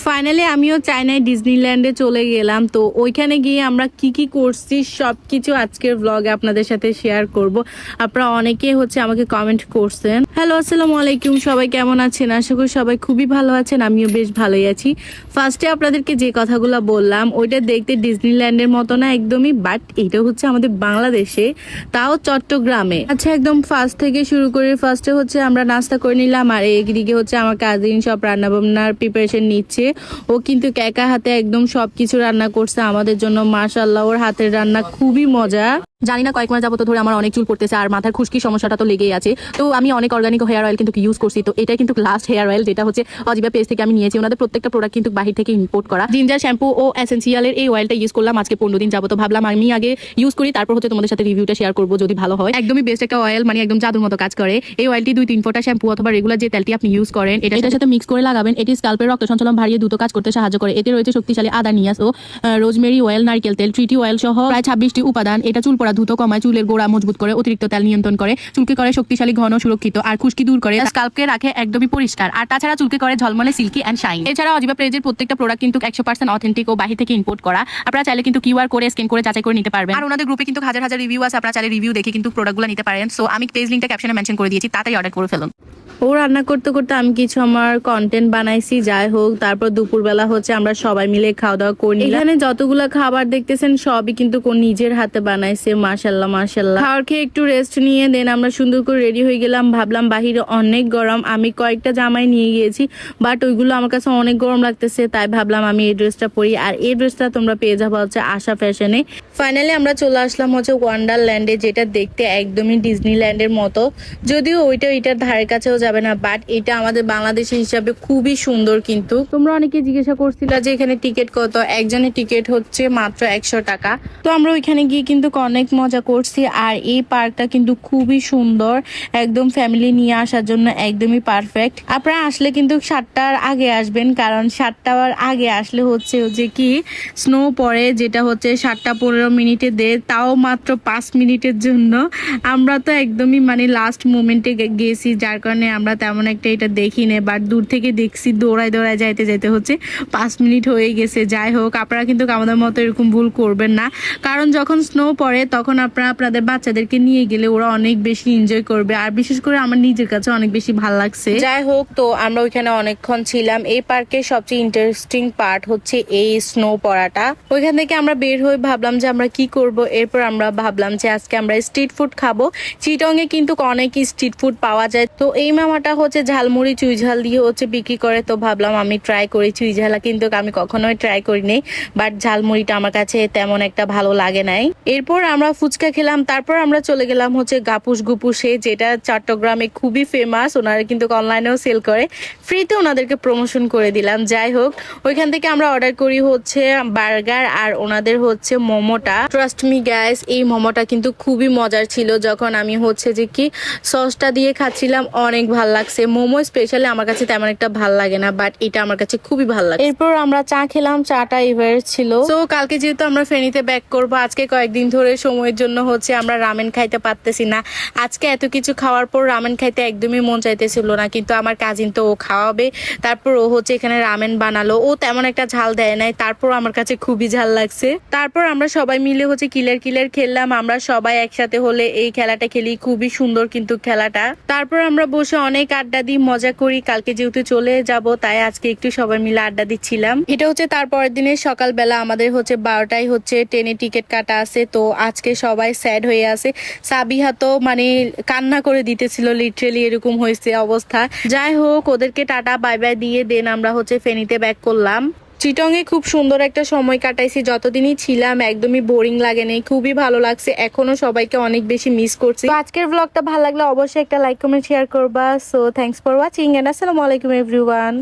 Finally আমিও চায়নায় ডিজনিল্যান্ডে চলে গেলাম। তো ওইখানে গিয়ে আমরা কি কি করছি সবকিছু আজকের ব্লগে আপনাদের সাথে শেয়ার করব। আপনারা অনেকে আমাকে কমেন্ট করছেন। হ্যালো, আসসালামু আলাইকুম, সবাই কেমন আছেন? আশা করি সবাই খুবই ভালো আছেন, আমিও বেশ ভালোই আছি। ফার্স্টে আপনাদেরকে যে কথাগুলো বললাম ওইটা দেখতে ডিজনিল্যান্ডের মতো না একদমই, বাট এটা হচ্ছে আমাদের বাংলাদেশে, তাও চট্টগ্রামে। আচ্ছা, একদম ফার্স্ট থেকে শুরু করে ফার্স্টে আমরা নাস্তা করে নিলাম, আর এইদিকে আমার কাজিন সব রান্না বান্নার প্রিপারেশন নিচ্ছে। ও কিন্তু একা হাতে একদম সবকিছু রান্না করছে আমাদের জন্য। মাশাআল্লাহ, ওর হাতের রান্না খুবই মজা। জানি না কয়েক মাস যাবত ধরে আমার অনেক চুল পড়তেছে আর মাথার খুশকি সমস্যাটা তো লেগেই আছে। তো আমি অনেক অর্গানিক হেয়ার অয়েল কিন্তু ইউজ করছি। তো এটাই কিন্তু লাস্ট হেয়ার অয়েল, যেটা হচ্ছে অজিবা পেজ থেকে আমি নিয়েছি। ওনাদের প্রত্যেকটা প্রোডাক্ট কিন্তু বাহির থেকে ইম্পোর্ট করা। জিঞ্জার শ্যাম্পু ও এসেন্সিয়ালের এই অয়েলটা ইউজ করলাম আজকে 15 দিন যাবত। ভাবলাম আমি আগে ইউজ করি, তারপর তোমাদের সাথে রিভিউটা শেয়ার করবো যদি ভালো হয়। একদমই বেস্ট একটা অয়েল, মানে একদম জাদুর মতো কাজ করে। এই অয়েলটি 2-3 ফোঁটা শ্যাম্পু অথবা রেগুলার যে তেলটি আপনি ইউজ করেন এটার সাথে মিক্স করে লাগাবেন। এটি স্কাল্পের রক্ত সঞ্চালন বাড়িয়ে দ্রুত কাজ করতে সাহায্য করে। এতে রয়েছে শক্তিশালী আদা, নিয়াস ও রোজমেরি অয়েল, নারকেল তেল, ট্রিটি অয়েল সহ প্রায় 26টি উপাদান। এটা চুল পড়া দ্রুত কমায়, চুলের গোড়া মজবুত করে, অতিরিক্ত তেল নিয়ন্ত্রণ করে, চুলকে করে শক্তিশালী, ঘন, সুরক্ষিত আর খুশকি দূর করে, স্কাল্পকে রাখে একদমই পরিষ্কার। আর তাছাড়া চুলকে করে ঝলমলে, সিল্কি এন্ড শাইন। এছাড়া অজিবা প্রেজের প্রত্যেকটা প্রোডাক্ট কিন্তু 100% অথেন্টিক ও বাহির থেকে ইম্পোর্ট করা। আপনারা চাইলে কিন্তু কিউআর করে স্ক্যান করে যাচাই করে নিতে পারবেন। আর ওনাদের গ্রুপে কিন্তু হাজার হাজার রিভিউ আছে, আপনারা চাইলে রিভিউ দেখে কিন্তু প্রোডাক্টগুলো নিতে পারেন। সো আমি পেজ লিংকটা ক্যাপশনে মেনশন করে দিয়েছি, তাড়াতাড়ি অর্ডার করে ফেলুন। ও রান্না করতে করতে আমি কিছু আমার কন্টেন্ট বানাইছি, যাই হোক। তারপর দুপুরবেলা আমরা সবাই মিলে খাওয়া দাওয়া করি। এখানে যতগুলো খাবার দেখতেছেন সবই কিন্তু নিজের হাতে বানাইছে। মাশাল্লাহ মাশাল্লাহ। খাওয়ার খেয়ে একটু রেস্ট নিয়ে দেন আমরা সুন্দর করে রেডি হয়ে গেলাম। ভাবলাম বাহিরে অনেক গরম, আমি কয়েকটা জামাই নিয়ে গিয়েছি, বাট ওইগুলো আমার কাছে অনেক গরম লাগতেছে, তাই ভাবলাম আমি এই ড্রেসটা পরি। আর এই ড্রেসটা তোমরা পেয়ে যাবো আশা ফ্যাশনে। ফাইনালি আমরা চলে আসলাম ওয়ান্ডারল্যান্ডে, যেটা দেখতে একদমই ডিজনিল্যান্ডের মতো, যদিও এটার ধারের কাছেও যাবে না, বাট এটা আমাদের বাংলাদেশের হিসাবে খুবই সুন্দর। কিন্তু তোমরা অনেকে জিজ্ঞাসা করছিলা যে এখানে টিকিট কত। একজনের টিকিট হচ্ছে মাত্র 100 টাকা। তো আমরা ওইখানে গিয়ে কিন্তু অনেক মজা করছি। আর এই পার্কটা কিন্তু খুবই সুন্দর, একদম ফ্যামিলি নিয়ে আসার জন্য একদমই পারফেক্ট। আপনারা আসলে কিন্তু 7টার আগে আসবেন, কারণ 7টার আগে আসলে কি স্নো পড়ে, যেটা 7টা 15 মিনিটে দেয়, তাও মাত্র 5 মিনিটের জন্য। আমরা তো একদমই লাস্ট মোমেন্টে গেছি, যার কারণে আমরা তেমন একটা এটা দেখি না, বাট দূর থেকে দেখছি। দৌড়ায় দৌড়ায় যাইতে যাইতে 5 মিনিট হয়ে গেছে। যাই হোক, আপনারা কিন্তু আমাদের মতো এরকম ভুল করবেন না, কারণ যখন স্নো পড়ে তখন আপনারা আপনাদের বাচ্চাদেরকে নিয়ে গেলে ওরা অনেক বেশি এনজয় করবে। আর বিশেষ করে আমার নিজের কাছে অনেক বেশি ভালো লাগছে। যাই হোক, তো আমরা ওইখানে অনেকক্ষণ ছিলাম। এই পার্কের সবচেয়ে ইন্টারেস্টিং পার্ট এই স্নো পড়াটা। ওইখান থেকে আমরা বের হয়ে ভাবলাম যে আমরা কি করব। এরপর আমরা ভাবলাম যে আজকে আমরা স্ট্রিট ফুড খাবো। চিটং এ কিন্তু অনেক স্ট্রিট ফুড পাওয়া যায়। তো এই মামাটা ঝালমুড়ি চুই ঝাল দিয়ে বিক্রি করে। তো ভাবলাম আমি ট্রাই করি চুই ঝালা, কিন্তু আমি কখনোই ট্রাই করিনি, বাট ঝালমুড়িটা আমার কাছে তেমন একটা ভালো লাগে নাই। এরপর আমরা ফুচকা খেলাম। তারপর আমরা চলে গেলাম গাপুস গুপুসে, যেটা চট্টগ্রামে খুবই ফেমাস। ওনারা কিন্তু অনলাইনেও সেল করে, ফ্রিতে ওনাদেরকে প্রমোশন করে দিলাম। যাই হোক, ওইখান থেকে আমরা অর্ডার করি বার্গার আর ওনাদের মোমোটা। ট্রাস্ট মি গাইস, এই মোমোটা কিন্তু খুবই মজার ছিল। যখন আমি সসটা দিয়ে খাচ্ছিলাম অনেক ভাল লাগছে। মোমো স্পেশালি আমার কাছে তেমন একটা ভাল লাগে না, বাট এটা আমার কাছে খুবই ভাল লাগে। এরপর আমরা চা খেলাম, চাটা এভারেস্ট ছিল। তো কালকে যেহেতু আমরা ফেনীতে ব্যাক করবো, আজকে কয়েকদিন ধরে সময়ের জন্য আমরা রামেন খাইতে পারতেছি না। আজকে এত কিছু খাওয়ার পর রামেন খাইতে একদমই মন চাইতেছিল না, কিন্তু আমার কাজিন তো ও খাওয়াবে। তারপর ও এখানে রামেন বানালো। ও তেমন একটা ঝাল দেয় নাই, তারপর আমার কাছে খুবই ঝাল লাগছে। তারপর আমরা সবাই মিলে কিলার খেললাম। আমরা সবাই একসাথে হলে এই খেলাটা খেলি, খুবই সুন্দর কিন্তু খেলাটা। তারপর আমরা বসে অনেক আড্ডা দিই, মজা করি। কালকে যেহেতু চলে যাব, তাই আজকে একটু সবাই মিলে আড্ডা দিচ্ছিলাম। এটা তারপরের দিনের সকালবেলা। আমাদের 12টায় ট্রেনে টিকিট কাটা আছে। তো আজকে সবাই স্যাড হয়ে আছে। সাবিহা তো কান্না করে দিতেছিল, লিটারেলি এরকম হয়েছে অবস্থা। যাই হোক, ওদেরকে টাটা বাই বাই দিয়ে দেন আমরা ফেনীতে ব্যাক করলাম। চিটং এ খুব সুন্দর একটা সময় কাটাইছি। যতদিনই ছিলাম একদমই বোরিং লাগে নাই, খুবই ভালো লাগছে। এখনো সবাইকে অনেক বেশি মিস করছি। তো আজকের ব্লগটা ভালো লাগলে অবশ্যই একটা লাইক কমেন্ট শেয়ার করবা। So thanks for watching and আসসালামু আলাইকুম এভরিওয়ান।